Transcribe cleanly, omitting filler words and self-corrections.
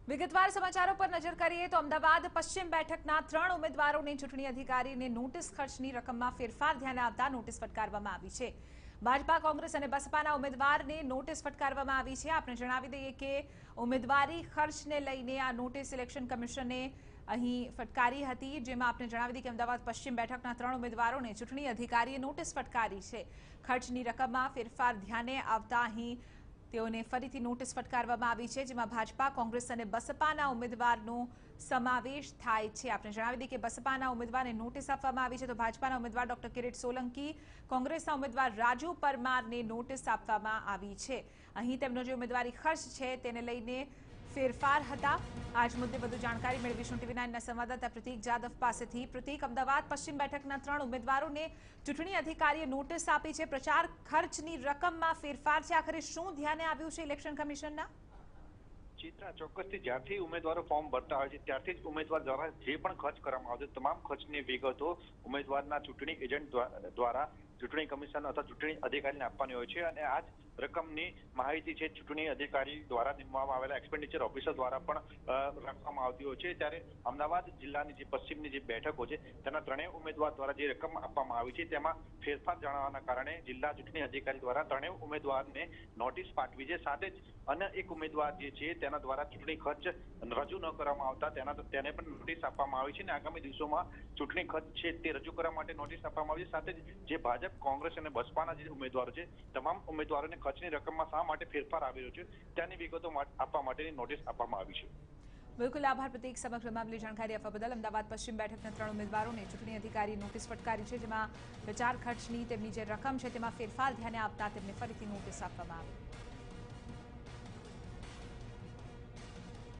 વિગતવાર સમાચારો પર નજર કરીએ તો અમદાવાદ પશ્ચિમ બેઠકના 3 ઉમેદવારોને ચૂંટણી અધિકારીને નોટિસ ખર્ચની રકમમાં ફેરફાર ધ્યાને આવતા નોટિસ ફટકારવામાં આવી છે। ભાજપા કોંગ્રેસ અને બસપાના ઉમેદવારને નોટિસ ફટકારવામાં આવી છે। આપણે જણાવી દઈએ કે ઉમેદવારી ખર્ચને લઈને આ નોટિસ ઇલેક્શન કમિશને અહીં ફટકારી હતી, જેમાં આપણે જણાવી દઈએ કે અમદાવાદ પશ્ચિમ બેઠકના 3 ઉમેદવારોને ચૂંટણી અધિકારીએ નોટિસ ફટકારી છે। ખર્ચની રકમમાં ફેરફાર ધ્યાને આવતા અહીં તેઓને ફરીથી નોટિસ ફટકારવામાં આવી છે, જેમાં ભાજપા કોંગ્રેસ અને બસપાના ઉમેદવારનો સમાવેશ થાય છે। આપણે જણાવી દઈએ કે બસપાના ઉમેદવારને નોટિસ આપવામાં આવી છે, તો ભાજપાના ઉમેદવાર ડોક્ટર કિરીટ સોલંકી, કોંગ્રેસના ઉમેદવાર રાજુ પરમારને નોટિસ આપવામાં આવી છે। અહીં તેમનો જે ઉમેદવારી ખર્ચ છે તેને લઈને ફેરફાર હતા। આજ મુદ્દે વધુ જાણકારી મેળવીશું ટીવી 9ના સંવાદદાતા પ્રતીક જાદવ પાસેથી। પ્રતીક, અમદાવાદ પશ્ચિમ બેઠકના 3 ઉમેદવારોને ચૂંટણી અધિકારીએ નોટિસ આપી છે, પ્રચાર ખર્ચની રકમમાં ફેરફાર છે। આખરે શું ધ્યાને આવ્યું છે ઇલેક્શન કમિશનના? ચિત્રા, ચોક્કસથી જ્યારથી ઉમેદવારો ફોર્મ ભરતા હોય છે ત્યારથી જ ઉમેદવાર દ્વારા જે પણ ખર્ચ કરવામાં આવશે તમામ ખર્ચની વિગતો ઉમેદવારના ચૂંટણી એજન્ટ દ્વારા ચૂંટણી કમિશન અથવા ચૂંટણી અધિકારીને આપવાની હોય છે, અને આ જ રકમની માહિતી છે ચૂંટણી અધિકારી દ્વારા નિમવામાં આવેલા એક્સપેન્ડિચર ઓફિસર દ્વારા પણ રાખવામાં આવતી હોય છે। ત્યારે અમદાવાદ જિલ્લાની જે પશ્ચિમની જે બેઠકો છે તેના 3 ઉમેદવાર દ્વારા જે રકમ આપવામાં આવી છે તેમાં ફેરફાર જણાવવાના કારણે જિલ્લા ચૂંટણી અધિકારી દ્વારા 3 ઉમેદવારને નોટિસ પાઠવી છે। સાથે જ અન્ય એક ઉમેદવાર જે છે તેના દ્વારા ચૂંટણી ખર્ચ રજૂ ન કરવામાં આવતા તેને પણ નોટિસ આપવામાં આવી છે, અને આગામી દિવસોમાં ચૂંટણી ખર્ચ છે તે રજૂ કરવા માટે નોટિસ આપવામાં આવી છે। સાથે જ જે ભાજપ, કોંગ્રેસ અને બસપાના જે ઉમેદવારો છે તમામ ઉમેદવારોને ખર્ચની રકમમાં શા માટે ફેરફાર આવી રહ્યો છે તેની વિગતો આપવા માટેની નોટિસ આપવામાં આવી છે। બિલકુલ, આભાર પ્રતીક, સમગ્ર મામલે જાણકારી આપવા બદલ। અમદાવાદ પશ્ચિમ બેઠકના 3 ઉમેદવારોને ચૂંટણી અધિકારી નોટિસ ફટકારી છે, જેમાં પ્રચાર ખર્ચની તેમની જે રકમ છે તેમાં ફેરફાર ધ્યાને આવતા તેમને ફરીથી નોટિસ આપવામાં આવી।